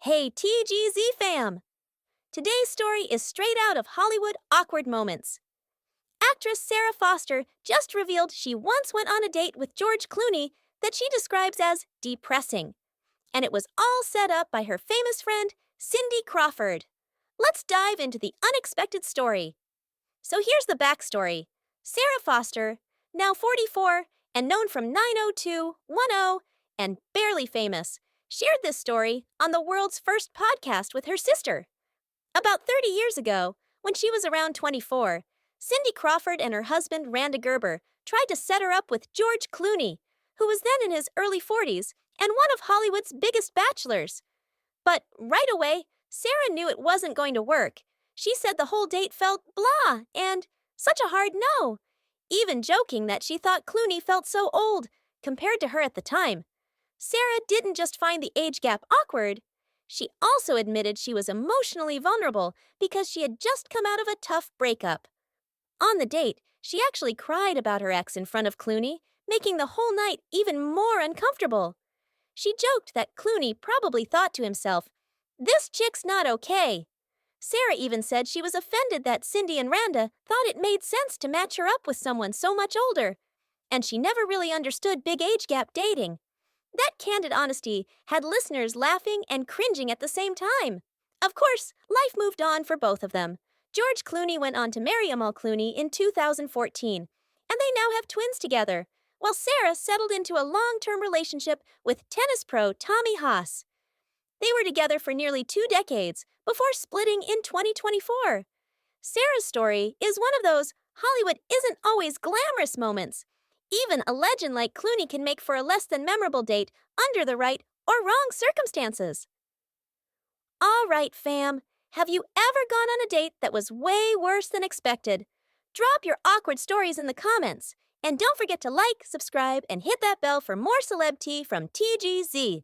Hey TGZ fam! Today's story is straight out of Hollywood awkward moments. Actress Sara Foster just revealed she once went on a date with George Clooney that she describes as depressing. And it was all set up by her famous friend, Cindy Crawford. Let's dive into the unexpected story. So here's the backstory. Sara Foster, now 44 and known from 90210 and barely famous, shared this story on the world's first podcast with her sister. About 30 years ago, when she was around 24, Cindy Crawford and her husband Rande Gerber tried to set her up with George Clooney, who was then in his early 40s and one of Hollywood's biggest bachelors. But right away, Sara knew it wasn't going to work. She said the whole date felt blah and such a hard no, even joking that she thought Clooney felt so old compared to her at the time. Sara didn't just find the age gap awkward, she also admitted she was emotionally vulnerable because she had just come out of a tough breakup. On the date, she actually cried about her ex in front of Clooney, making the whole night even more uncomfortable. She joked that Clooney probably thought to himself, "This chick's not okay." Sara even said she was offended that Cindy and Randa thought it made sense to match her up with someone so much older, and she never really understood big age gap dating. That candid honesty had listeners laughing and cringing at the same time. Of course, life moved on for both of them. George Clooney went on to marry Amal Clooney in 2014, and they now have twins together, while Sara settled into a long-term relationship with tennis pro Tommy Haas. They were together for nearly 2 decades before splitting in 2024. Sara's story is one of those Hollywood isn't always glamorous moments. Even a legend like Clooney can make for a less than memorable date under the right or wrong circumstances. All right, fam. Have you ever gone on a date that was way worse than expected? Drop your awkward stories in the comments. And don't forget to like, subscribe, and hit that bell for more celeb tea from TGZ.